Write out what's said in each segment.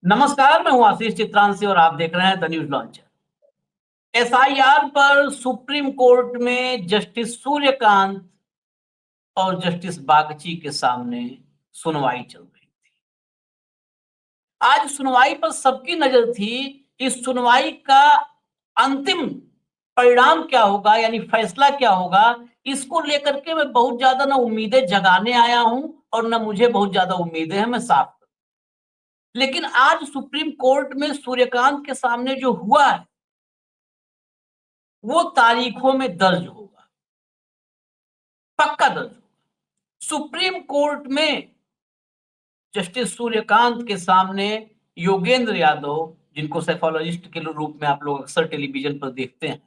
नमस्कार, मैं हूं आशीष चित्रांशी और आप देख रहे हैं द न्यूज लॉन्चर। एसआईआर पर सुप्रीम कोर्ट में जस्टिस सूर्यकांत और जस्टिस बागची के सामने सुनवाई चल रही थी। आज सुनवाई पर सबकी नजर थी। इस सुनवाई का अंतिम परिणाम क्या होगा, यानी फैसला क्या होगा, इसको लेकर के मैं बहुत ज्यादा ना उम्मीदें जगाने आया हूं और ना मुझे बहुत ज्यादा उम्मीदें हैं, मैं साफ। लेकिन आज सुप्रीम कोर्ट में सूर्यकांत के सामने जो हुआ है वो तारीखों में दर्ज होगा, पक्का दर्ज होगा। सुप्रीम कोर्ट में जस्टिस सूर्यकांत के सामने योगेंद्र यादव, जिनको साइकोलॉजिस्ट के रूप में आप लोग अक्सर टेलीविजन पर देखते हैं,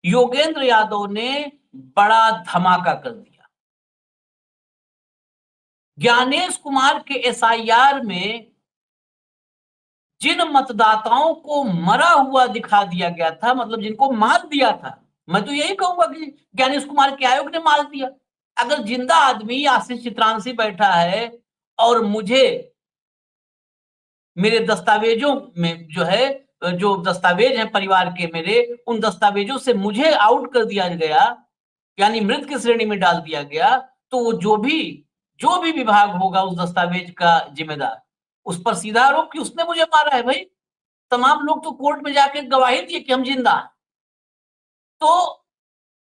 योगेंद्र यादव ने बड़ा धमाका कर दिया। ज्ञानेश कुमार के एसआईआर में जिन मतदाताओं को मरा हुआ दिखा दिया गया था, मतलब जिनको मार दिया था, मैं तो यही कहूंगा कि ज्ञानेश कुमार के आयोग ने मार दिया। अगर जिंदा आदमी आशीष चित्रांशी बैठा है और मुझे मेरे दस्तावेजों में जो दस्तावेज हैं परिवार के, मेरे उन दस्तावेजों से मुझे आउट कर दिया गया, यानी मृत की श्रेणी में डाल दिया गया, तो वो जो भी विभाग होगा उस दस्तावेज का जिम्मेदार, उस पर सीधा आरोप कि उसने मुझे मारा है। भाई, तमाम लोग तो कोर्ट में जाकर गवाही दिए कि हम जिंदा हैं। तो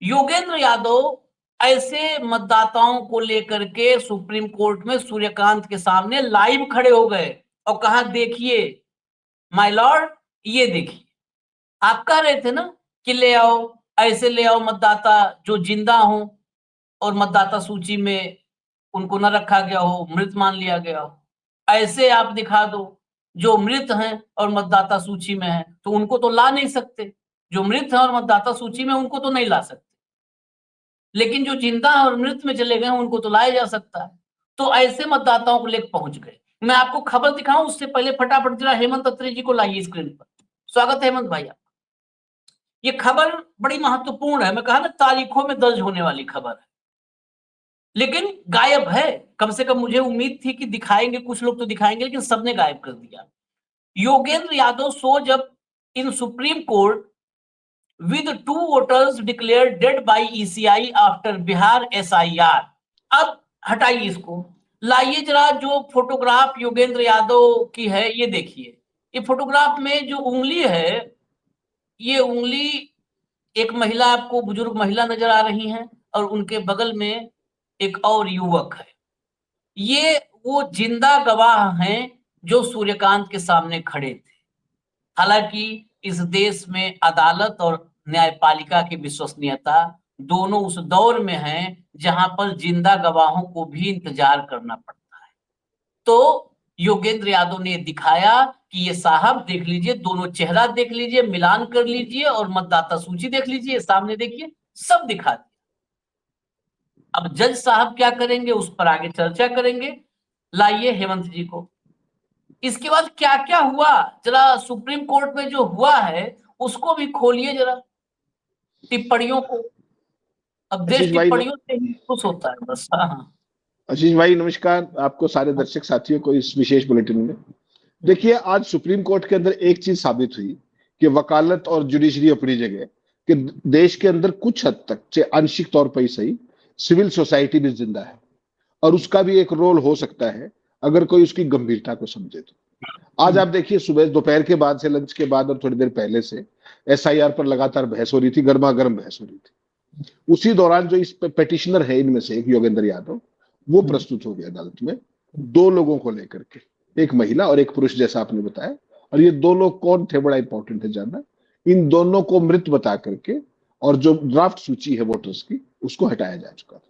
योगेंद्र यादव ऐसे मतदाताओं को लेकर के सुप्रीम कोर्ट में सूर्यकांत के सामने लाइव खड़े हो गए और कहा, देखिए माय लॉर्ड, ये देखिए, आप कह रहे थे ना कि ले आओ, ऐसे ले आओ मतदाता जो जिंदा हो और मतदाता सूची में उनको न रखा गया हो, मृत मान लिया गया हो। ऐसे आप दिखा दो जो मृत हैं और मतदाता सूची में हैं, तो उनको तो ला नहीं सकते। जो मृत हैं और मतदाता सूची में, उनको तो नहीं ला सकते, लेकिन जो जिंदा और मृत में चले गए उनको तो लाया जा सकता है। तो ऐसे मतदाताओं को लेकर पहुंच गए। मैं आपको खबर दिखाऊं उससे पहले फटाफट जरा हेमंत अत्री जी को लाइए स्क्रीन पर। स्वागत है हेमंत भाई आप। ये खबर बड़ी महत्वपूर्ण है, मैं कहा ना तारीखों में दर्ज होने वाली खबर है, लेकिन गायब है। कम से कम मुझे उम्मीद थी कि दिखाएंगे, कुछ लोग तो दिखाएंगे, लेकिन सबने गायब कर दिया। Yogendra Yadav shows up in supreme court with two voters declared dead by ECI after Bihar SIR। अब हटाइए इसको, लाइए जरा जो फोटोग्राफ योगेंद्र यादव की है, ये देखिए। ये फोटोग्राफ में जो उंगली है, ये उंगली एक महिला, आपको बुजुर्ग महिला नजर आ रही हैं और उनके बगल में एक और युवक है। ये वो जिंदा गवाह हैं जो सूर्यकांत के सामने खड़े थे। हालांकि इस देश में अदालत और न्यायपालिका की विश्वसनीयता दोनों उस दौर में है जहां पर जिंदा गवाहों को भी इंतजार करना पड़ता है। तो योगेंद्र यादव ने दिखाया कि ये साहब देख लीजिए, दोनों चेहरा देख लीजिए, मिलान कर लीजिए और मतदाता सूची देख लीजिए, सामने देखिए, सब दिखा दिया। अब जज साहब क्या करेंगे उस पर आगे चर्चा करेंगे। लाइए हेमंत जी को। इसके बाद क्या क्या हुआ, जरा सुप्रीम कोर्ट में जो हुआ है उसको भी खोलिए जरा, टिप्पणियों को। अब देश आशीष भाई टिप्पणियों से ही खुश होता है बस। हाँ हाँ। आशीष भाई नमस्कार आपको, सारे दर्शक साथियों को इस विशेष बुलेटिन में। देखिए, आज सुप्रीम कोर्ट के अंदर एक चीज साबित हुई कि वकालत और जुडिशरी अपनी जगह, कि देश के अंदर कुछ हद तक, चाहे आंशिक तौर पर ही सही, सिविल सोसाइटी भी जिंदा है और उसका भी एक रोल हो सकता है अगर कोई उसकी गंभीरता को समझे तो। आज आप देखिए, सुबह दोपहर के बाद से, लंच के बाद और थोड़ी देर पहले से एसआईआर पर लगातार बहस हो रही थी, गर्मा गर्म बहस हो रही थी। उसी दौरान जो इस पेटिशनर है इनमें से एक योगेंद्र यादव, वो प्रस्तुत हो गया अदालत में दो लोगों को लेकर के, एक महिला और एक पुरुष जैसा आपने बताया। और ये दो लोग कौन थे, बड़ा इंपॉर्टेंट है जानना। इन दोनों को मृत बता करके और जो ड्राफ्ट सूची है वोटर्स की, उसको हटाया जा चुका था।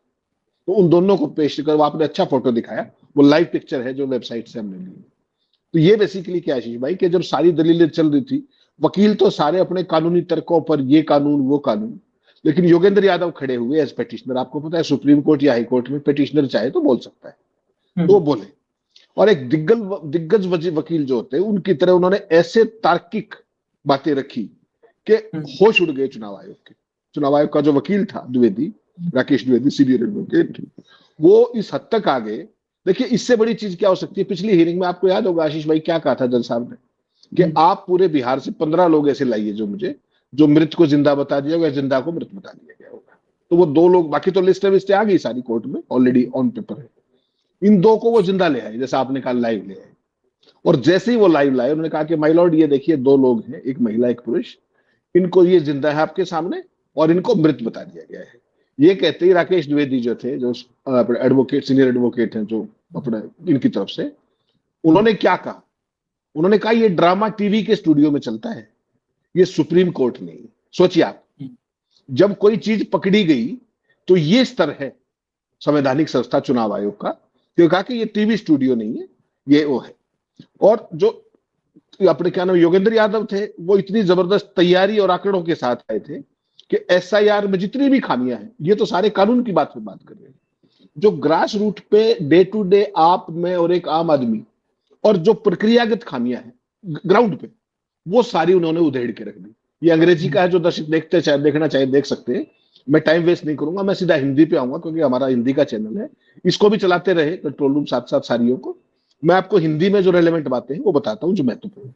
तो उन दोनों को पेश कर, वो आपने अच्छा फोटो दिखाया, वो लाइव पिक्चर है जो वेबसाइट से हमने ली। तो ये बेसिकली क्या आशीष भाई, कि जब सारी दलीलें चल रही थी, वकील तो सारे अपने कानूनी तर्कों पर, ये कानून वो कानून, लेकिन योगेंद्र यादव खड़े हुए एज पेटिशनर। आपको पता है सुप्रीम कोर्ट या हाई कोर्ट में पेटिशनर चाहे तो बोल सकता है, तो वो बोले। और एक दिग्गज वकील जो होते हैं उनकी तरह उन्होंने ऐसे तार्किक बातें रखी कि होश उड़ गए चुनाव आयोग के। चुनाव आयोग का जो वकील था द्विवेदी, राकेश द्विवेदी, सीनियर एडवोकेट, वो इस हद तक आ गए देखिए इससे बड़ी चीज क्या हो सकती है। पिछली हियरिंग में आपको याद होगा आशीष भाई क्या कहा था जज साहब ने कि आप पूरे बिहार से 15 लोग ऐसे लाइए जो मृत को जिंदा बता दिया होगा, जिंदा को मृत बता दिया गया होगा। तो वो 2 लोग, बाकी तो लिस्ट आ गई सारी कोर्ट में ऑलरेडी ऑन पेपर है। इन 2 को वो जिंदा ले आए, जैसा आपने कहा लाइव ले आए। और जैसे ही वो लाइव लाए उन्होंने कहा कि माय लॉर्ड ये देखिए 2 लोग हैं, एक महिला एक पुरुष, इनको ये जिंदा है आपके सामने और इनको मृत बता दिया गया है। ये कहते ही राकेश द्विवेदी जो थे, जो एडवोकेट, सीनियर एडवोकेट हैं जो अपने इनकी तरफ से, उन्होंने क्या कहा, उन्होंने कहा ये ड्रामा टीवी के स्टूडियो में चलता है, ये सुप्रीम कोर्ट नहीं। सोचिए आप, जब कोई चीज पकड़ी गई तो ये स्तर है संवैधानिक संस्था चुनाव आयोग का, तो कहा कि ये टीवी स्टूडियो नहीं है, ये वो है। और जो अपने क्या नाम योगेंद्र यादव थे, वो इतनी जबरदस्त तैयारी और आंकड़ों के साथ आए थे कि एसआईआर में जितनी भी खामियां हैं, ये तो सारे कानून की बात पे बात कर रहे हैं, जो ग्रास रूट पे डे टू डे आप में और एक आम आदमी और जो प्रक्रियागत खामियां हैं ग्राउंड पे, वो सारी उन्होंने उधेड़ के रख दी। ये अंग्रेजी का है, जो दर्शक देखते चाहे देखना चाहे देख सकते हैं। मैं टाइम वेस्ट नहीं करूंगा, मैं सीधा हिंदी पे आऊंगा क्योंकि हमारा हिंदी का चैनल है। इसको भी चलाते रहे कंट्रोल रूम साथ साथ सारियों को। मैं आपको हिंदी में जो रेलेवेंट बातें हैं वो बताता हूं जो महत्वपूर्ण।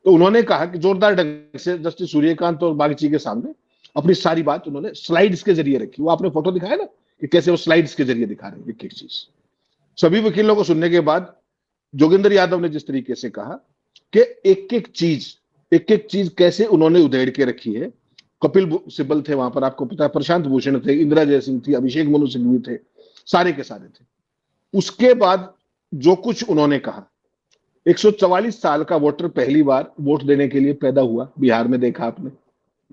तो उन्होंने कहा कि जोरदार ढंग से जस्टिस सूर्यकांत और बागची के सामने अपनी सारी बात उन्होंने स्लाइड्स के जरिए रखी। वो आपने फोटो दिखाया ना कि कैसे वो स्लाइड्स के जरिए दिखा रहे हैं एक एक चीज। सभी वकीलों को सुनने के बाद जोगेंद्र यादव ने जिस तरीके से कहा कि एक एक चीज कैसे उन्होंने उधेड़ के रखी है। कपिल सिब्बल थे वहां पर, आपको पता है, प्रशांत भूषण थे, इंदिरा जयसिंह थी, अभिषेक मनु सिंघवी थे, सारे के सारे थे। उसके बाद जो कुछ उन्होंने कहा, 144 साल का वोटर पहली बार वोट देने के लिए पैदा हुआ बिहार में, देखा आपने,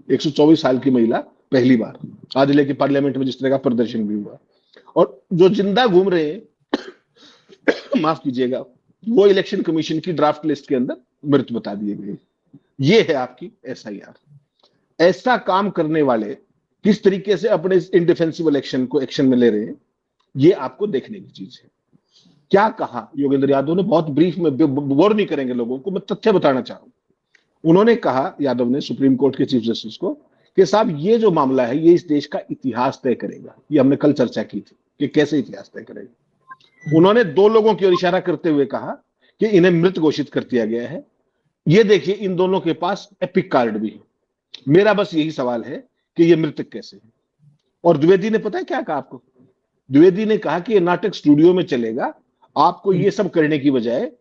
124 साल की महिला पहली बार, आज लेके पार्लियामेंट में जिस तरह का प्रदर्शन भी हुआ। और जो जिंदा घूम रहे हैं माफ कीजिएगा, वो इलेक्शन कमीशन की ड्राफ्ट लिस्ट के अंदर मृत बता दिए गए। ये है आपकी एसआईआर। ऐसा काम करने वाले किस तरीके से अपने इनडिफेंसिव इलेक्शन को एक्शन में ले रहे हैं, ये आपको देखने की चीज है। क्या कहा योगेंद्र यादव ने, बहुत ब्रीफ में, बोर नहीं करेंगे लोगों को, मैं तथ्य बताना चाह रहा हूं। उन्होंने कहा, यादव ने सुप्रीम कोर्ट के चीफ जस्टिस को, कि साहब ये जो मामला है ये इस देश का इतिहास तय करेगा। ये हमने कल चर्चा की थी कि कैसे इतिहास तय करेगा। उन्होंने 2 लोगों की ओर इशारा करते हुए कहा कि इन्हें मृत घोषित कर दिया गया है। ये देखिए इन दोनों के पास एपिक कार्ड भी है। मेरा बस यही सवाल है कि ये मृतक कैसे है। और द्विवेदी ने पता है क्या कहा आपको, द्विवेदी ने कहा कि ये नाटक स्टूडियो में चलेगा, आपको ये सब करने की बजाय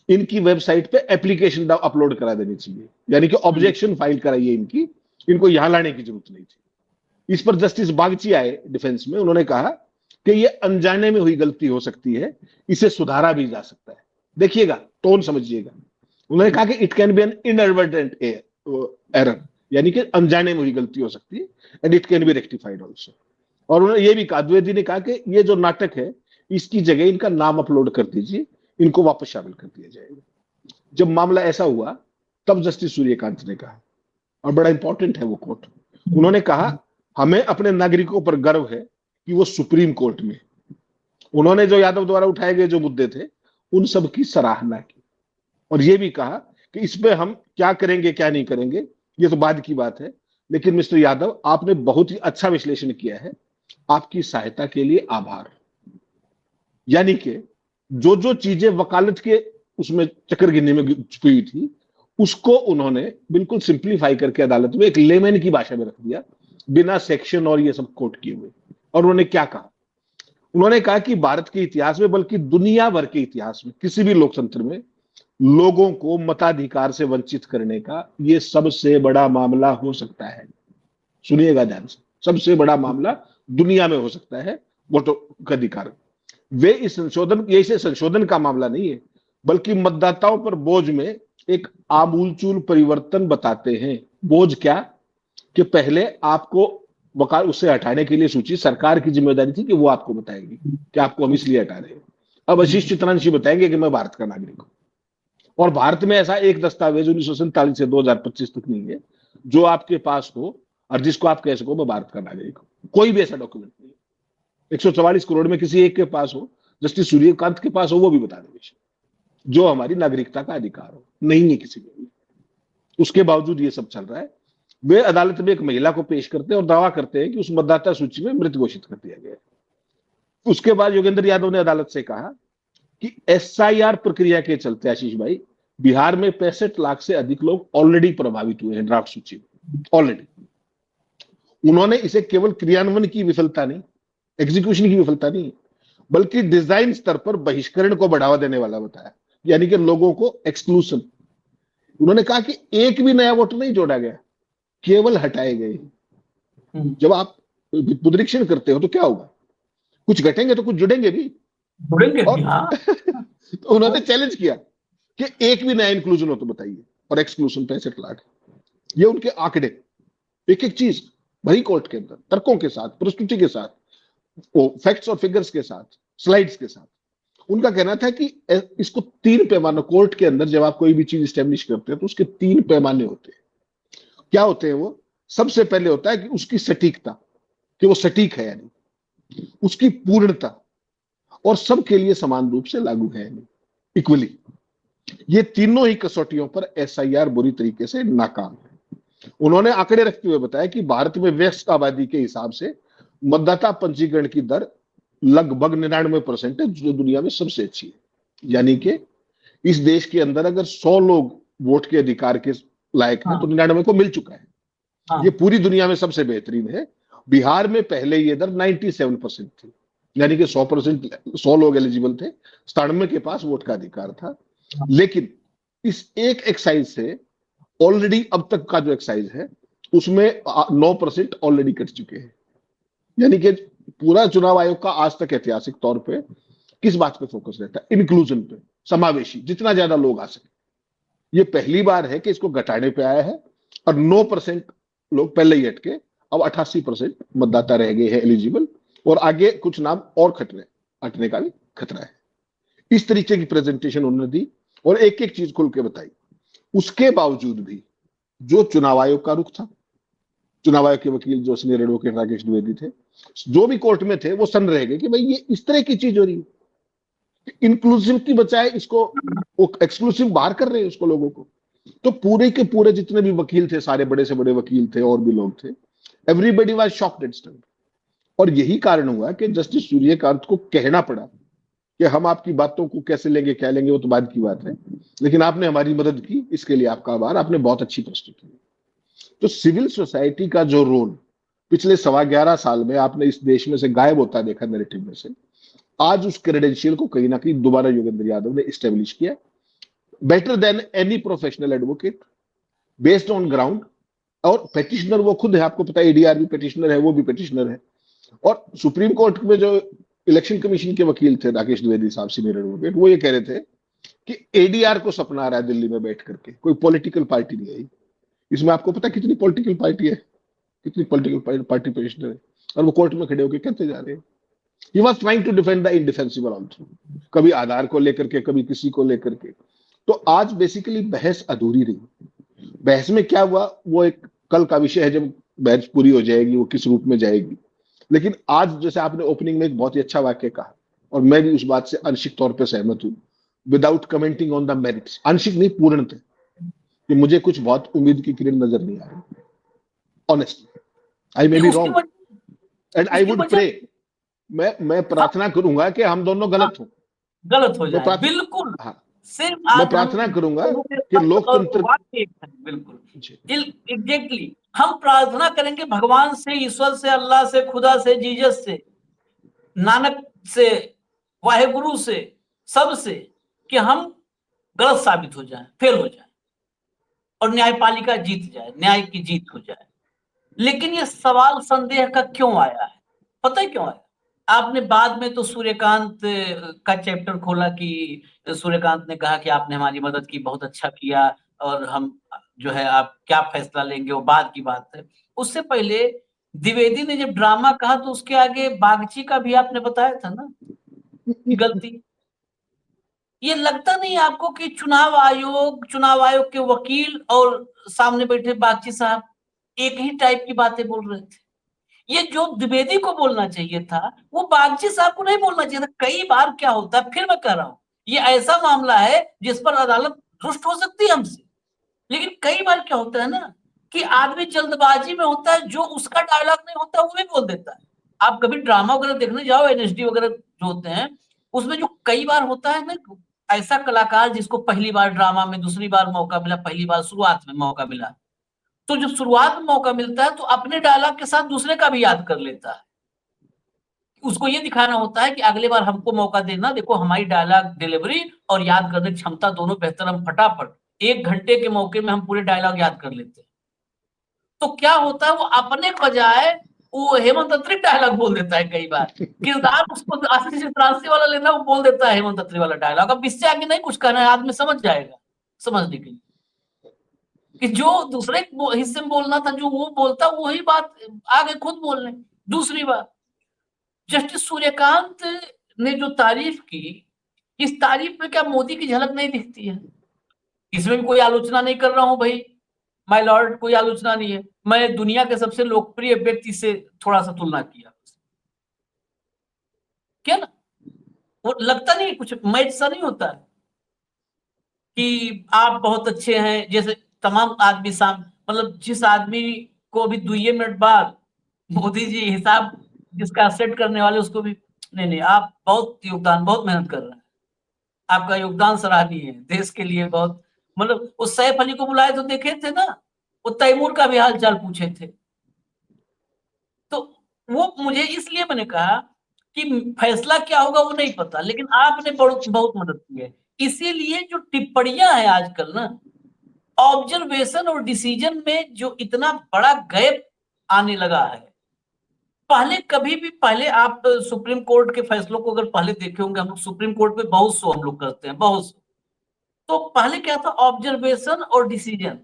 इनकी वेबसाइट पे एप्लीकेशन अपलोड करा देनी चाहिए, यानी कि ऑब्जेक्शन फाइल कराइए इनको यहां लाने की जरूरत नहीं थी। इस पर जस्टिस बागची आए डिफेंस में, उन्होंने कहा कि ये अनजाने में हुई गलती हो सकती है, इसे सुधारा भी जा सकता है। देखिएगा टोन समझिएगा। उन्होंने कहा कि it can be an inadvertent error, यानी कि अनजाने में हुई गलती हो सकती है, and it can be rectified also. और उन्होंने ये भी कहा, द्विवेदी ने कहा कि ये जो नाटक है इसकी जगह इनका नाम अपलोड कर दीजिए, इनको वापस शामिल कर दिया जाएगा। जब मामला ऐसा हुआ तब जस्टिस सूर्यकांत ने कहा, और बड़ा इंपॉर्टेंट है वो कोर्ट, उन्होंने कहा हमें अपने नागरिकों पर गर्व है कि वो सुप्रीम कोर्ट में। उन्होंने जो यादव द्वारा उठाए गए जो मुद्दे थे उन सब की सराहना की, और ये भी कहा कि इस पे हम क्या करेंगे क्या नहीं करेंगे ये तो बाद की बात है, लेकिन मिस्टर यादव आपने बहुत ही अच्छा विश्लेषण किया है, आपकी सहायता के लिए आभार। यानी कि जो चीजें वकालत के उसमें चक्करगिन्नी में छुपी हुई थी उसको उन्होंने बिल्कुल सिंप्लीफाई करके अदालत में एक लेमैन की भाषा में रख दिया, बिना सेक्शन और ये सब कोट किए हुए। और उन्होंने क्या कहा, उन्होंने कहा कि भारत के इतिहास में बल्कि दुनिया भर के इतिहास में किसी भी लोकतंत्र में लोगों को मताधिकार से वंचित करने का ये सबसे बड़ा मामला हो सकता है। सुनिएगा ध्यान से, सबसे बड़ा मामला दुनिया में हो सकता है वोटों का अधिकार। वे इस संशोधन, ये इसे संशोधन का मामला नहीं है बल्कि मतदाताओं पर बोझ में एक आमूलचूल परिवर्तन बताते हैं। बोझ क्या कि पहले आपको वकाल उससे हटाने के लिए सूची सरकार की जिम्मेदारी थी कि वो आपको बताएगी कि आपको हम इसलिए हटा रहे हैं। अब आशीष चित्रांशी बताएंगे कि मैं भारत का नागरिक हूं, और भारत में ऐसा एक दस्तावेज 1947 से 2025 तक नहीं है जो आपके पास हो और जिसको आप कह सको मैं भारत का नागरिक हूं। कोई भी ऐसा डॉक्यूमेंट नहीं है। 144 करोड़ में किसी एक के पास हो, जस्टिस सूर्यकांत के पास हो, वो भी बता देंगे जो हमारी नागरिकता का अधिकार हो, नहीं है किसी को भी। उसके बावजूद ये सब चल रहा है। वे अदालत में एक महिला को पेश करते हैं और दावा करते हैं कि उस मतदाता सूची में मृत घोषित कर दिया गया है। उसके बाद योगेंद्र यादव ने अदालत से कहा कि एसआईआर प्रक्रिया के चलते आशीष भाई बिहार में 65 लाख से अधिक लोग ऑलरेडी प्रभावित हुए हैं ड्राफ्ट सूची में ऑलरेडी। उन्होंने इसे केवल क्रियान्वयन की विफलता नहीं, एग्जीक्यूशन की विफलता नहीं, बल्कि डिजाइन स्तर पर बहिष्करण को बढ़ावा देने वाला बताया, यानी कि लोगों को एक्सक्लूसन। उन्होंने कहा कि एक भी नया वोटर नहीं जोड़ा गया, केवल हटाए गए। जब आप पुनरीक्षण करते हो तो क्या होगा, कुछ घटेंगे तो कुछ जुड़ेंगे भी, जुड़ेंगे और भी, हाँ। तो उन्होंने चैलेंज किया कि एक भी नया इंक्लूजन हो तो बताइए, और एक्सक्लूजन 65 लाख। ये उनके आंकड़े, एक एक चीज भरी कोर्ट के अंदर तर्कों के साथ, प्रस्तुति के साथ, फैक्ट्स और फिगर्स के साथ, स्लाइड्स के साथ। उनका कहना था कि इसको 3 पैमाने, कोर्ट के अंदर जब आप कोई भी चीज स्टैब्लिश करते हैं तो उसके 3 पैमाने होते हैं। क्या होते हैं वो? सबसे पहले होता है कि उसकी सटीकता, कि वो सटीक है यानी, उसकी पूर्णता, और सबके लिए समान रूप से लागू है यानी इक्वली। ये तीनों ही कसौटियों पर एसआईआर बुरी तरीके से नाकाम है। उन्होंने आंकड़े रखते हुए बताया कि भारत में वयस्क आबादी के हिसाब से मतदाता पंजीकरण की दर लगभग 99% है, जो दुनिया में सबसे अच्छी है। यानी कि इस देश के अंदर अगर 100 लोग वोट के अधिकार के लायक हैं तो 99 को मिल चुका है। ये पूरी दुनिया में सबसे बेहतरीन है। बिहार में पहले ये दर 97% थी, यानी कि 100%, 100 लोग एलिजिबल थे, 97 के पास वोट का अधिकार था। लेकिन इस एक एक्साइज से ऑलरेडी अब तक का जो एक्साइज है उसमें 9% ऑलरेडी कट चुके हैं। यानी कि पूरा चुनाव आयोग का आज तक ऐतिहासिक तौर पे किस बात पे फोकस रहता है? इंक्लूजन पे, समावेशी, जितना ज्यादा लोग आ सके। ये पहली बार है कि इसको घटाने पे आया है, और 9% लोग पहले ही हटके अब 88% मतदाता रह गए हैं एलिजिबल, और आगे कुछ नाम और हटने का भी खतरा है। इस तरीके की प्रेजेंटेशन उन्होंने दी और एक एक चीज खुल के बताई। उसके बावजूद भी जो चुनाव आयोग का रुख था, चुनाव आयोग के वकील जो सीनियर एडवोकेट राकेश द्विवेदी थे, जो भी कोर्ट में थे, वो सन रह गए कि भाई ये इस तरह की चीज हो रही है, इंक्लूसिव की बजाय इसको वो एक्सक्लूसिव बाहर कर रहे हैं उसको, लोगों को। तो पूरे के पूरे जितने भी वकील थे, सारे बड़े से बड़े वकील थे और भी लोग थे, everybody was shocked and stunned. और यही कारण हुआ कि जस्टिस सूर्यकांत को कहना पड़ा कि हम आपकी बातों को कैसे लेंगे, क्या लेंगे, वो तो बाद की बात है, लेकिन आपने हमारी मदद की, इसके लिए आपका आभार, आपने बहुत अच्छी प्रस्तुति की। तो सिविल सोसाइटी का जो रोल पिछले 11.25 साल में आपने इस देश में से गायब होता देखा नैरेटिव में से, आज उस क्रेडेंशियल को कहीं ना कहीं दोबारा योगेंद्र यादव ने इस्टेब्लिश किया, better than any professional advocate, based on ground. और पेटिशनर वो खुद है, आपको पता है एडीआर भी पेटिशनर है, वो भी पेटिशनर है। और सुप्रीम कोर्ट में जो इलेक्शन कमीशन के वकील थे राकेश द्विवेदी साहब, सीनियर एडवोकेट, वो ये कह रहे थे कि एडीआर को सपना आ रहा है दिल्ली में बैठ करके, कोई पॉलिटिकल पार्टी नहीं है इसमें। आपको पता कितनी पॉलिटिकल पार्टी है, कितनी पॉलिटिकल पार्टी पेटिशनर है, और वो कोर्ट में खड़े होकर कहते जा रहे हैं। He was trying to defend the indefensible also, कभी आधार को लेकर के, कभी किसी को लेकर के। तो आज बेसिकली बहस अधूरी रही। बहस में क्या हुआ वो एक कल का विषय है, जब बहस पूरी हो जाएगी वो किस रूप में जाएगी। लेकिन आज जैसे आपने ओपनिंग में एक बहुत ही अच्छा वाक्य कहा, और मैं भी उस बात से आंशिक तौर पर सहमत हूं, without commenting on the merits, आंशिक नहीं पूर्णतः, कि मुझे कुछ बहुत उम्मीद की किरण नजर नहीं आ रही। Honestly I may be wrong and I would pray, मैं प्रार्थना करूंगा कि हम दोनों गलत हो जाए। बिल्कुल, हाँ, सिर्फ मैं प्रार्थना करूंगा कि लोकतंत्र, बिल्कुल एग्जैक्टली, हम प्रार्थना करेंगे भगवान से, ईश्वर से, अल्लाह से, खुदा से, जीसस से, नानक से, वाहेगुरु से, सबसे, कि हम गलत साबित हो जाए, फेल हो जाए, और न्यायपालिका जीत जाए, न्याय की जीत हो जाए। लेकिन ये सवाल संदेह का क्यों आया है? पता है क्यों आया? आपने बाद में तो सूर्यकांत का चैप्टर खोला कि सूर्यकांत ने कहा कि आपने हमारी मदद की, बहुत अच्छा किया, और हम जो है आप क्या फैसला लेंगे वो बाद की बात है। उससे पहले द्विवेदी ने जब ड्रामा कहा तो उसके आगे बागची का भी आपने बताया था ना गलती। ये लगता नहीं आपको कि चुनाव आयोग के वकील और सामने बैठे बागची साहब एक ही टाइप की बातें बोल रहे थे? ये जो द्विवेदी को बोलना चाहिए था वो बागची साहब को नहीं बोलना चाहिए था। कई बार क्या होता है, फिर मैं कह रहा हूं, ये ऐसा मामला है जिस पर अदालत रुष्ट हो सकती है हमसे, लेकिन कई बार क्या होता है ना कि आदमी जल्दबाजी में होता है, जो उसका डायलॉग नहीं होता वो भी बोल देता है। आप कभी ड्रामा वगैरह देखने जाओ, एनएसडी वगैरह जो होते हैं, उसमें जो कई बार होता है ना, ऐसा कलाकार जिसको पहली बार ड्रामा में, दूसरी बार मौका मिला, पहली बार शुरुआत में मौका मिला, तो जब शुरुआत में मौका मिलता है तो अपने डायलॉग के साथ दूसरे का भी याद कर लेता है। उसको ये दिखाना होता है कि अगले बार हमको मौका देना, देखो हमारी डायलॉग डिलीवरी और याद करने की क्षमता दोनों बेहतर, हम फटाफट 1 घंटे के मौके में हम पूरे डायलॉग याद कर लेते हैं। तो क्या होता है, वो अपने बजाय वो हेमंत अत्री डायलॉग बोल देता है कई बार। किरदार उसको आशीष चित्रांशी वाला लेना, वो बोल देता है हेमंत अत्री वाला डायलॉग। अब इससे आगे नहीं कुछ कहना है, आदमी समझ जाएगा समझने के लिए कि जो दूसरे हिस्से में बोलना था, जो वो बोलता वही बात आगे खुद बोलने। दूसरी बात, जस्टिस सूर्यकांत ने जो तारीफ की, इस तारीफ में क्या मोदी की झलक नहीं दिखती है? इसमें भी कोई आलोचना नहीं कर रहा हूं भाई, माय लॉर्ड, कोई आलोचना नहीं है। मैं दुनिया के सबसे लोकप्रिय व्यक्ति से थोड़ा सा तुलना किया, क्या ना, वो लगता नहीं कुछ मैच सा नहीं होता है कि आप बहुत अच्छे हैं, जैसे तमाम आदमी मतलब जिस आदमी को अभी 2 मिनट बाद मोदी जी हिसाब जिसका सेट करने वाले, उसको भी नहीं आप बहुत योगदान, बहुत मेहनत कर रहे हैं, आपका योगदान सराहनीय है देश के लिए बहुत। मतलब उस सैफ अली को बुलाए तो देखे थे ना, वो तैमूर का भी हाल चाल पूछे थे। तो वो मुझे, इसलिए मैंने कहा कि फैसला क्या होगा वो नहीं पता, लेकिन आपने बहुत बहुत मदद की है। इसीलिए जो टिप्पणियां हैं आजकल ना, ऑब्जर्वेशन और डिसीजन में जो इतना बड़ा गैप आने लगा है, पहले कभी भी, पहले आप सुप्रीम कोर्ट के फैसलों को अगर पहले देखे होंगे, हम लोग सुप्रीम कोर्ट में बहुत शो हम लोग करते हैं, बहुत शो। तो पहले क्या था, ऑब्जर्वेशन और डिसीजन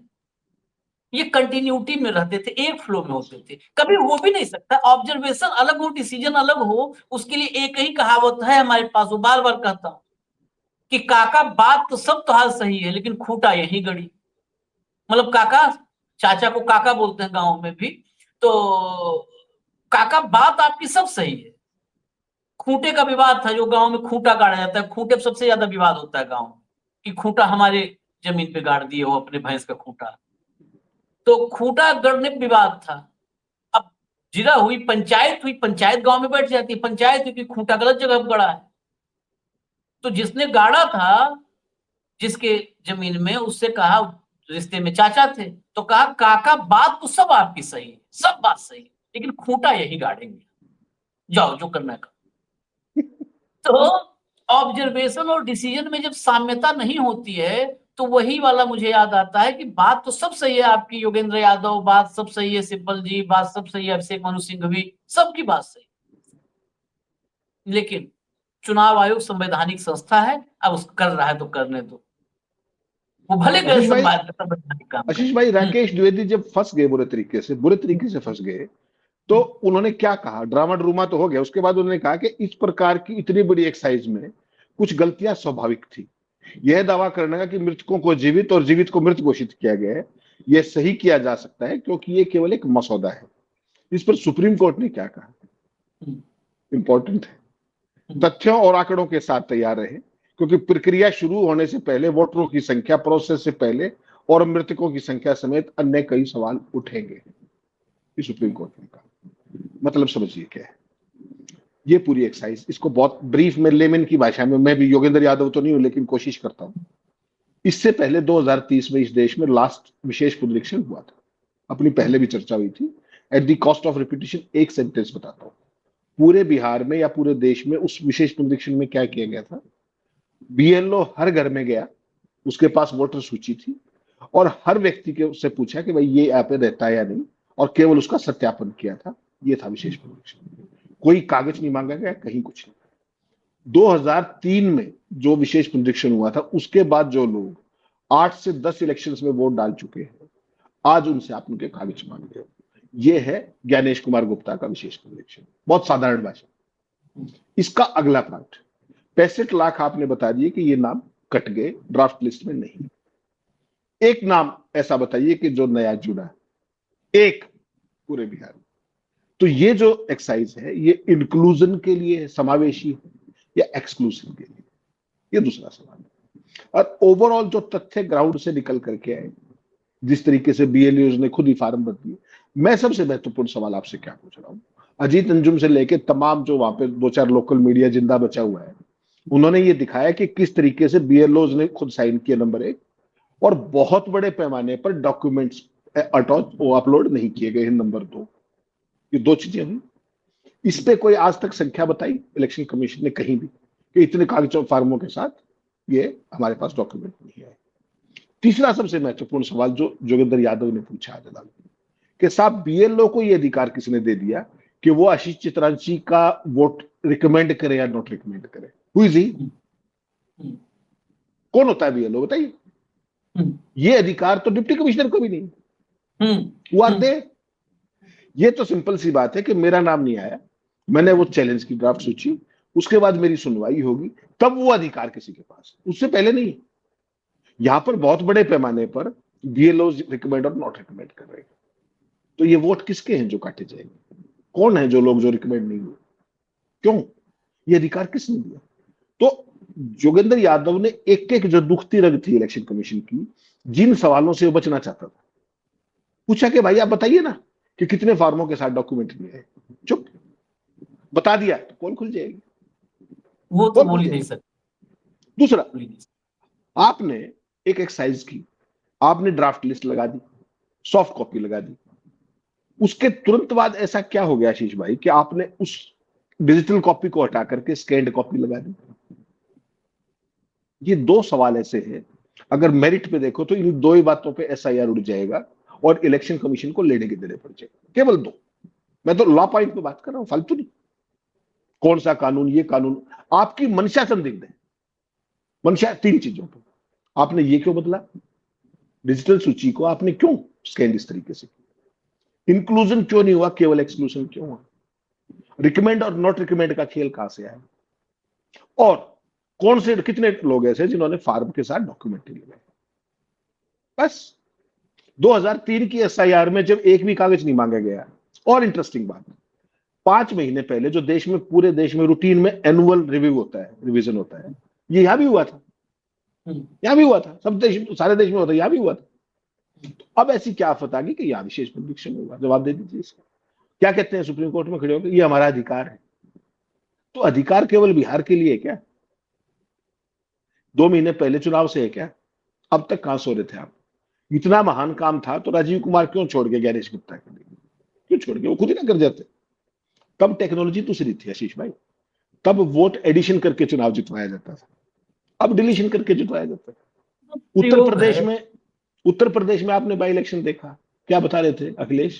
ये कंटिन्यूटी में रहते थे, एक फ्लो में होते थे। कभी हो भी नहीं सकता ऑब्जर्वेशन अलग हो डिसीजन अलग हो। उसके लिए एक ही कहावत है हमारे पास, वो बार बार कहता हूं कि काका बात तो सब तो हाल सही है, लेकिन खूंटा यही गड़ी। मतलब काका, चाचा को काका बोलते हैं गांव में भी, तो काका बात आपकी सब सही है, खूंटे का विवाद था, जो गांव में खूंटा गाड़ा जाता है, खूंटे पर सबसे ज्यादा विवाद होता है गांव में कि खूंटा हमारे जमीन पे गाड़ दिए हो, अपने भैंस का खूंटा। तो खूंटा गढ़ने पे विवाद था। अब जिरा हुई, पंचायत हुई, पंचायत गांव में बैठ जाती है, पंचायत हुई कि खूंटा गलत जगह पर गड़ा है। तो जिसने गाड़ा था, जिसके जमीन में, उससे कहा, रिश्ते में चाचा थे, तो कहा काका बात तो सब आपकी सही है, सब बात सही है, लेकिन खूंटा यही गाड़ेंगे, जाओ जो करना का। तो ऑब्जर्वेशन और डिसीजन में जब साम्यता नहीं होती है, तो वही वाला मुझे याद आता है कि बात तो सब सही है आपकी योगेंद्र यादव, बात सब सही है सिब्बल जी, बात सब सही है अभिषेक मनु सिंघवी, सबकी बात सही, लेकिन चुनाव आयोग संवैधानिक संस्था है, अब उस कर रहा है तो करने दो, वो भले गैर आशीष भाई, संवैधानिक काम आशीष करे। भाई, राकेश द्विवेदी जब फंस गए, बुरे तरीके से फंस गए, तो उन्होंने क्या कहा? ड्रामा ड्रूमा तो हो गया, उसके बाद उन्होंने कहा कि इस प्रकार की इतनी बड़ी एक्साइज में कुछ गलतियां स्वाभाविक थी। यह दावा करने का कि मृतकों को जीवित और जीवित को मृत घोषित किया गया है, यह सही किया जा सकता है क्योंकि यह केवल एक मसौदा है। इस पर सुप्रीम कोर्ट ने क्या कहा? इंपॉर्टेंट है, तथ्यों और आंकड़ों के साथ तैयार रहे, क्योंकि प्रक्रिया शुरू होने से पहले वोटरों की संख्या, प्रोसेस से पहले, और मृतकों की संख्या समेत अन्य कई सवाल उठेंगे, सुप्रीम कोर्ट ने कहा। मतलब समझिए क्या है ये पूरी एक्सरसाइज। इसको बहुत ब्रीफ में, लेमन की भाषा में, मैं भी योगेंद्र यादव तो नहीं हूं लेकिन कोशिश करता हूं। इससे पहले 2030 में इस देश में लास्ट विशेष पुनरीक्षण हुआ था, अपनी पहले भी चर्चा हुई थी। At the cost of repetition एक सेंटेंस बताता हूं। पूरे बिहार में या पूरे देश में उस विशेष पुनरीक्षण में क्या किया गया था? बीएलओ हर घर में गया, उसके पास वोटर सूची थी, और हर व्यक्ति के उससे पूछा कि भाई ये यहाँ पे रहता है या नहीं, और केवल उसका सत्यापन किया था। ये था विशेष पुनरीक्षण। कोई कागज नहीं मांगा गया, कहीं कुछ नहीं। 2003 में जो विशेष पुनरीक्षण हुआ था, उसके बाद जो लोग 8 से 10 इलेक्शंस में वोट डाल चुके हैं, आज उनसे आप उनके कागज मांग रहे हो। ये है ज्ञानेश कुमार गुप्ता का विशेष पुनरीक्षण, बहुत साधारण भाषा। इसका अगला पार्ट, 65 लाख आपने बता दिए कि ये नाम कट गए, ड्राफ्ट लिस्ट में नहीं। एक नाम ऐसा बताइए कि जो नया जुड़ा, एक पूरे बिहार में। तो ये जो एक्सरसाइज है, ये इंक्लूजन के लिए है, समावेशी है, या एक्सक्लूसिव के लिए? ये दूसरा सवाल है। और ओवरऑल जो तथ्य ग्राउंड से निकल करके आए, जिस तरीके से बीएलओ ने खुद ही फार्म भर दिए, मैं सबसे महत्वपूर्ण सवाल आपसे क्या पूछ रहा हूं, अजीत अंजुम से लेके तमाम जो वहां पे 2-4 लोकल मीडिया जिंदा बचा हुआ है, उन्होंने ये दिखाया कि किस तरीके से बीएलओज ने खुद साइन किया, नंबर एक, और बहुत बड़े पैमाने पर डॉक्यूमेंट्स अपलोड नहीं किए गए हैं, नंबर दो। ये दो चीजें हुई। इस पे कोई आज तक संख्या बताई इलेक्शन कमीशन ने कहीं भी कि इतने कागजों फार्मों के साथ ये हमारे पास डॉक्यूमेंट नहीं है। तीसरा सबसे महत्वपूर्ण सवाल जो जोगेंद्र यादव ने पूछा आज अदालत में कि साहब बीएलओ को ये अधिकार किसने दे दिया कि वो आशीष चित्रांशी का वोट रिकमेंड करे या नॉट रिकमेंड करे? Who is he? कौन होता है बीएलओ, बताइए। ये अधिकार तो डिप्टी कमिश्नर को भी नहीं। Who are they? ये तो सिंपल सी बात है कि मेरा नाम नहीं आया, मैंने वो चैलेंज की ड्राफ्ट सोची, उसके बाद मेरी सुनवाई होगी, तब वो अधिकार किसी के पास, उससे पहले नहीं। यहां पर बहुत बड़े पैमाने पर बीएलओ रिकमेंड और नॉट रिकमेंड कर रहे हैं। तो ये वोट किसके हैं जो काटे जाएंगे? कौन है जो लोग जो रिकमेंड नहीं हुए? क्यों? ये अधिकार किसने दिया? तो जोगेंद्र यादव ने एक एक जो दुखती रग थी इलेक्शन कमीशन की, जिन सवालों से वो बचना चाहता था, पूछा कि भाई आप बताइए ना कि कितने फार्मों के साथ डॉक्यूमेंट लिए हैं। चुप, बता दिया तो पोल खुल जाएगी, वो तो पोल बोल खुल ही नहीं जाएगी। सकते। दूसरा, आपने एक एक्सरसाइज की, आपने ड्राफ्ट लिस्ट लगा दी, सॉफ्ट कॉपी लगा दी, उसके तुरंत बाद ऐसा क्या हो गया आशीष भाई कि आपने उस डिजिटल कॉपी को हटा करके स्कैन्ड कॉपी लगा दी? ये दो सवाल ऐसे हैं, अगर मेरिट पे देखो तो इन दो ही बातों पे एसआईआर उड़ जाएगा और इलेक्शन कमीशन को लेने के देने पड़ जाएगा, केवल दो। मैं तो लॉ पॉइंट पे बात कर रहा हूं, फालतू नहीं। कौन सा कानून? ये कानून आपकी मंशा संदिग्ध है। मंशा तीन चीजों पर। आपने ये क्यों बदला? डिजिटल सूची को आपने क्यों स्कैन इस तरीके से? इंक्लूजन क्यों नहीं हुआ, केवल एक्सक्लूजन क्यों हुआ? रिकमेंड और नॉट रिकमेंड का खेल कहां से आया? और कौन से कितने लोग ऐसे जिन्होंने फार्म के साथ डॉक्यूमेंट नहीं लगाए? बस 2003 की एसआईआर में जब एक भी कागज नहीं मांगा गया। और इंटरेस्टिंग बात, 5 महीने पहले जो देश में, पूरे देश में रूटीन में एनुअल रिव्यू होता है, रिवीजन होता है, ये यहां भी हुआ था। यहां भी हुआ था, सब देश, सारे देश में होता है, यहां भी हुआ था। तो अब ऐसी क्या आफत आ गई कि यहां विशेष परीक्षण होगा? जवाब दे दीजिए इसका। क्या कहते हैं सुप्रीम कोर्ट में खड़े होकर? ये हमारा अधिकार है। तो अधिकार केवल बिहार के लिए है क्या? 2 महीने पहले चुनाव से है क्या? अब तक कहां सो रहे थे आप? इतना महान काम था तो राजीव कुमार क्यों छोड़ के गणेश गुप्ता के लिए? क्यों छोड़ के? वो खुद ही ना कर जाते। तब टेक्नोलॉजी दूसरी थी आशीष भाई, तब वोट एडिशन करके चुनाव जितवाया जाता था, अब डिलीशन करके जितवाया जाता है। उत्तर प्रयोग प्रदेश है। में, उत्तर प्रदेश में आपने बाई इलेक्शन देखा, क्या बता रहे थे अखिलेश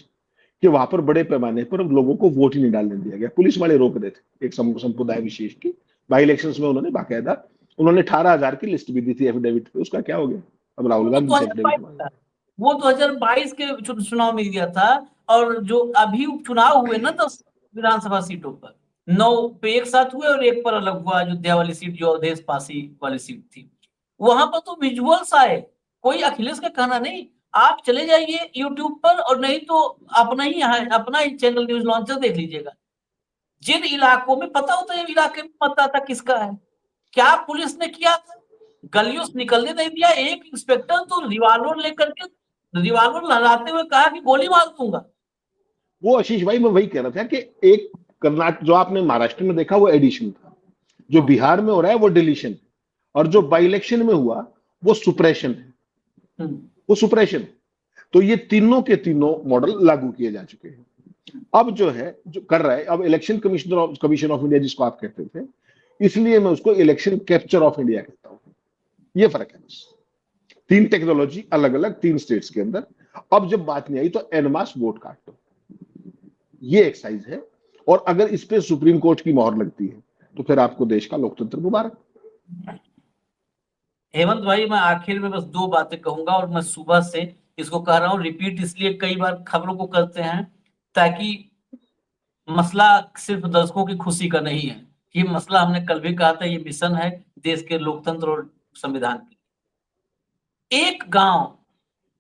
कि वहां पर बड़े पैमाने पर लोगों को वोट ही नहीं डालने दिया गया, पुलिस वाले रोक रहे थे। एक संप्रदाय विशेष की बाई इलेक्शन में उन्होंने बाकायदा, उन्होंने 18,000 की लिस्ट भी दी थी एफिडेविट पे। उसका क्या हो गया? अब राहुल वो तो गांधी से एफिडेविट 2022 मांगे। था। वो 2022 के चुनाव में दिया था। और जो अभी उपचुनाव हुए ना 10 विधानसभा सीटों पर, 9 पे एक साथ हुए और एक पर अलग हुआ, अयोध्या वाली सीट जो अवधेश पासी वाली सीट थी, वहां पर तो विजुअल्स आए। कोई अखिलेश का कहना नहीं। आप चले जाइए यूट्यूब पर, और नहीं तो अपना ही यहाँ अपना ही चैनल न्यूज लॉन्चर देख लीजिएगा। जिन इलाकों में पता होता है इलाके में मतदाता किसका है, क्या पुलिस ने किया था? गलियों से निकलने नहीं दिया। एक इंस्पेक्टर तो रिवॉल्वर लेकर के, रिवॉल्वर लहराते हुए कहा कि गोली मार दूंगा। वो आशीष भाई मैं वही कह रहा था कि एक कर्नाटक जो आपने महाराष्ट्र में देखा वो एडिशन था, जो बिहार में हो रहा है वो डिलीशन है, और जो बाई इलेक्शन में हुआ वो सुप्रेशन है। वो सुप्रेशन है। तो ये तीनों के तीनों मॉडल लागू किए जा चुके हैं। अब जो है, जो कर रहा है, अब इलेक्शन कमीशन ऑफ इंडिया जिसको आप कहते थे, इसलिए मैं उसको इलेक्शन कैप्चर ऑफ इंडिया कहता हूं। ये फर्क है बस। 3 टेक्नोलॉजी अलग अलग 3 स्टेट्स के अंदर। अब जब बात नहीं आई तो एनमास वोट काट दो, ये एक्सरसाइज है। और अगर इस पे सुप्रीम कोर्ट की मोहर लगती है तो फिर आपको देश का लोकतंत्र मुबारक। हेमंत भाई, मैं आखिर में बस 2 बातें कहूंगा, और मैं सुबह से इसको कह रहा हूं, रिपीट इसलिए कई बार खबरों को करते हैं ताकि मसला सिर्फ दर्शकों की खुशी का नहीं है। ये मसला हमने कल भी कहा था, ये मिशन है देश के लोकतंत्र और संविधान की। एक गांव,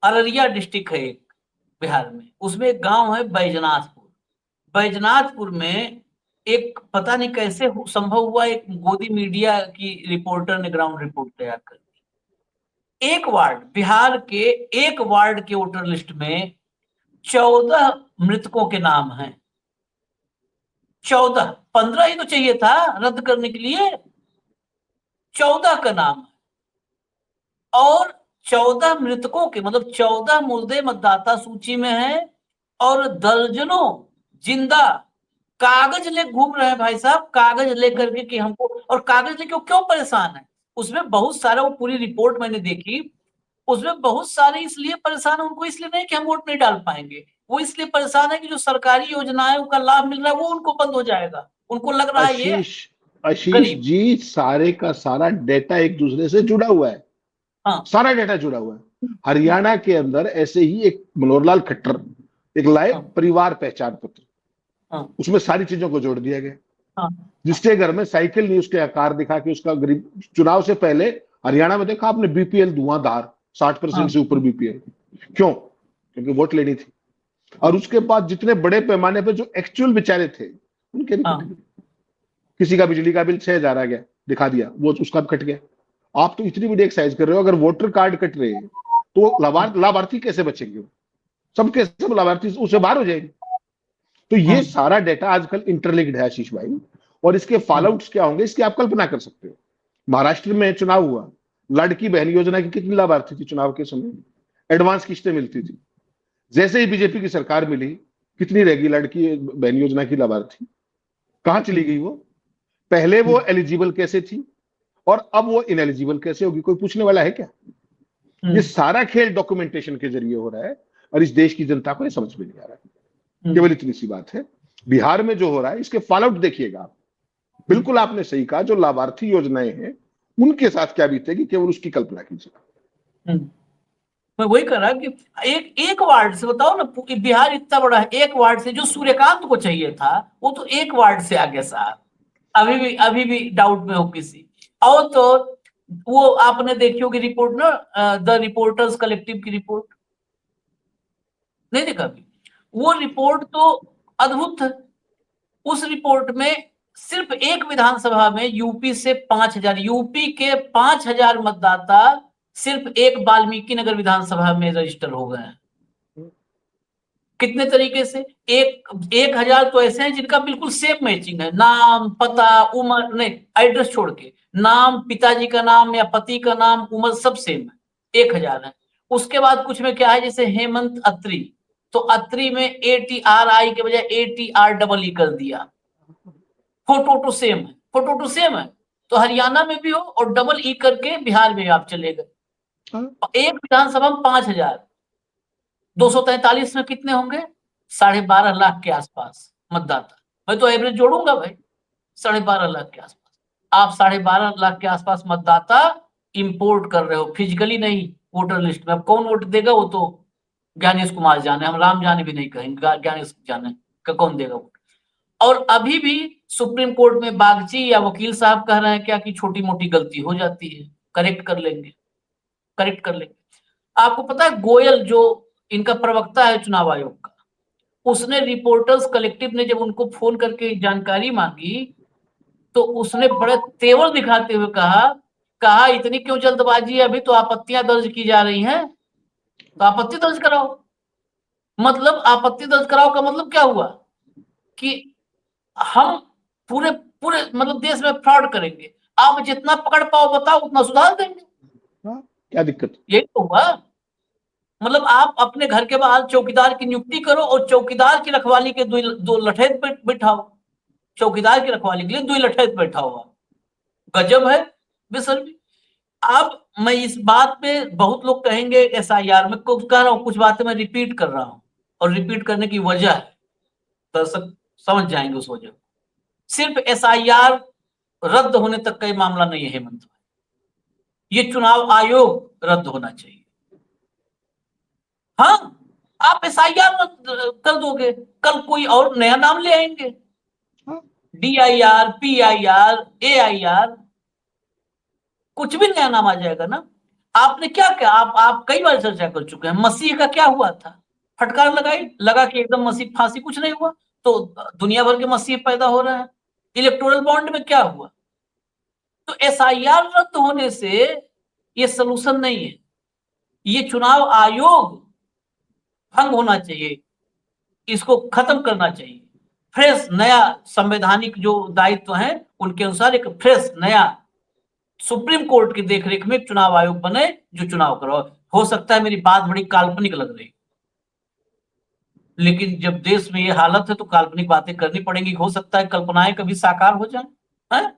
अररिया डिस्ट्रिक्ट है एक, बिहार में, उसमें एक गांव है बैजनाथपुर। बैजनाथपुर में एक पता नहीं कैसे संभव हुआ, एक गोदी मीडिया की रिपोर्टर ने ग्राउंड रिपोर्ट तैयार कर दी। एक वार्ड, बिहार के एक वार्ड के वोटर लिस्ट में 14 मृतकों के नाम हैं। 14, 15 ही तो चाहिए था रद्द करने के लिए। 14 का नाम है और 14 मृतकों के मतलब 14 मुर्दे मतदाता सूची में है और दर्जनों जिंदा कागज ले घूम रहे हैं भाई साहब, कागज लेकर के कि हमको, और कागज लेके वो क्यों परेशान है? उसमें बहुत सारा, वो पूरी रिपोर्ट मैंने देखी, उसमें बहुत सारे इसलिए परेशान है, उनको इसलिए नहीं कि हम वोट नहीं डाल पाएंगे, वो इसलिए परेशान है कि जो सरकारी योजनाएं का लाभ मिल रहा है वो उनको बंद हो जाएगा, उनको लग रहा है ये आशीष आशीष गरीब। जी, सारे का सारा डेटा एक दूसरे से जुड़ा हुआ है। हाँ सारा डेटा जुड़ा हुआ है। हरियाणा के अंदर ऐसे ही एक मनोहरलाल खट्टर एक लाए हाँ परिवार पहचान पत्र, हाँ उसमें सारी चीजों को जोड़ दिया गया। हाँ जिसके घर में साइकिल नहीं, उसके आकार दिखा के उसका गरीब। चुनाव से पहले हरियाणा में देखा आपने बीपीएल धुआंधार, 60% से ऊपर बीपीएल। क्यों? क्योंकि वोट लेनी थी। और उसके बाद जितने बड़े पैमाने पे जो एक्चुअल बेचारे थे उनके भी कट गए। किसी का बिजली का बिल 6,000 आ गया, दिखा दिया, वो उसका भी कट गया। आप तो इतनी बड़ी एक्साइज कर रहे हो, अगर वोटर कार्ड कट रहे हैं तो लाभार्थी कैसे बचेंगे? सबके सब लाभार्थी उससे बाहर हो जाएंगे। तो ये सारा डेटा आजकल इंटरलिंक्ड है आशीष भाई, और इसके फॉल आउट्स क्या होंगे इसकी आप कल्पना कर सकते हो। महाराष्ट्र में चुनाव हुआ, लड़की बहन योजना की कितनी लाभार्थी थी चुनाव के समय? एडवांस किस्तें मिलती थी। जैसे ही बीजेपी की सरकार मिली, कितनी रहेगी लड़की बहन योजना की लाभार्थी? कहां चली गई वो? पहले वो एलिजिबल कैसे थी और अब वो इनएलिजिबल कैसे होगी? कोई पूछने वाला है क्या? ये सारा खेल डॉक्यूमेंटेशन के जरिए हो रहा है और इस देश की जनता को ये समझ में नहीं आ रहा है। केवल इतनी सी बात है। बिहार में जो हो रहा है इसके फॉल आउट देखिएगा आप। बिल्कुल आपने सही कहा, जो लाभार्थी योजनाएं हैं उनके साथ क्या बीतेगी केवल उसकी कल्पना कीजिए। मैं वही कह रहा कि एक वार्ड से बताओ ना, बिहार इतना बड़ा है, एक वार्ड से जो सूर्यकांत को चाहिए था वो तो एक वार्ड से आ गया साहब। अभी भी डाउट में हो किसी और तो वो आपने देखी होगी रिपोर्ट ना, द रिपोर्टर्स कलेक्टिव की रिपोर्ट, नहीं देखा अभी? वो रिपोर्ट तो अद्भुत है। उस रिपोर्ट में सिर्फ एक विधानसभा में यूपी से 5,000, यूपी के 5,000 मतदाता सिर्फ एक वाल्मीकि नगर विधानसभा में रजिस्टर हो गए हैं। कितने तरीके से? 1,000 तो ऐसे हैं जिनका बिल्कुल सेम मैचिंग है, नाम, पता, उम्र, नहीं एड्रेस छोड़ के, नाम, पिताजी का नाम या पति का नाम, उम्र सब सेम है, 1,000 है। उसके बाद कुछ में क्या है, जैसे हेमंत अत्री, तो अत्री में ATRI के बजाय ATR कर दिया। फोटो टू सेम है, फोटो टू सेम है, तो हरियाणा में भी हो और डबल करके बिहार में आप चले गए। एक विधानसभा में 5,000, 243 में कितने होंगे? 12.5 लाख के आसपास मतदाता। मैं तो एवरेज जोड़ूंगा भाई, 12.5 लाख के आसपास। आप 12.5 लाख के आसपास मतदाता इंपोर्ट कर रहे हो, फिजिकली नहीं वोटर लिस्ट में। अब कौन वोट देगा वो तो ज्ञानेश कुमार जाने, हम राम जाने भी नहीं कहेंगे, ज्ञानेश जाने का कौन देगा वोट। और अभी भी सुप्रीम कोर्ट में बागची या वकील साहब कह रहे हैं क्या कि छोटी मोटी गलती हो जाती है, करेक्ट कर लेंगे, करेक्ट कर लेंगे। आपको पता है गोयल जो इनका प्रवक्ता है चुनाव आयोग का, उसने रिपोर्टर्स कलेक्टिव ने जब उनको फोन करके जानकारी मांगी तो उसने बड़े तेवर दिखाते हुए कहा इतनी क्यों जल्दबाजी है, अभी तो आपत्तियां दर्ज की जा रही हैं, तो आपत्ति दर्ज कराओ। मतलब आपत्ति दर्ज कराओ का मतलब क्या हुआ कि हम पूरे पूरे मतलब देश में फ्रॉड करेंगे, आप जितना पकड़ पाओ बताओ उतना सुधार देंगे। क्या दिक्कत? यही तो हुआ। मतलब आप अपने घर के बाहर चौकीदार की नियुक्ति करो और चौकीदार की रखवाली के दो लठैत बैठाओ, चौकीदार की रखवाली के लिए 2 लठैत बैठा हुआ। गजब है बेशर्मी। अब मैं इस बात पे बहुत लोग कहेंगे SIR में कह रहा हूं, कुछ बातें मैं रिपीट कर रहा हूं और रिपीट करने की वजह है, दर्शक समझ जाएंगे उस वजह। सिर्फ SIR रद्द होने तक का ये मामला नहीं है हेमंत, ये चुनाव आयोग रद्द होना चाहिए। हाँ, आप SIR कर दोगे, कल कोई और नया नाम ले आएंगे, DIR, PIR, AIR, कुछ भी नया नाम आ जाएगा ना। आपने क्या क्या आप कई बार चर्चा कर चुके हैं, मसीह का क्या हुआ था? फटकार लगा कि एकदम मसीह फांसी, कुछ नहीं हुआ, तो दुनिया भर के मसीह पैदा हो रहे हैं। इलेक्टोरल बॉन्ड में क्या हुआ? तो SIR रद्द होने से ये सलूशन नहीं है, ये चुनाव आयोग भंग होना चाहिए, इसको खत्म करना चाहिए। फ्रेश नया संवैधानिक जो दायित्व है उनके अनुसार एक फ्रेश नया सुप्रीम कोर्ट की देखरेख में चुनाव आयोग बने जो चुनाव करो। हो सकता है मेरी बात बड़ी काल्पनिक लग रही, लेकिन जब देश में ये हालत है तो काल्पनिक बातें करनी पड़ेंगी। हो सकता है कल्पनाएं कभी साकार हो जाए, है?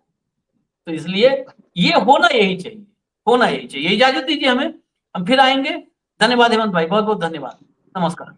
तो इसलिए ये होना यही चाहिए, होना यही चाहिए। इजाजत दीजिए हमें, हम फिर आएंगे। धन्यवाद हेमंत भाई, बहुत बहुत धन्यवाद। नमस्कार।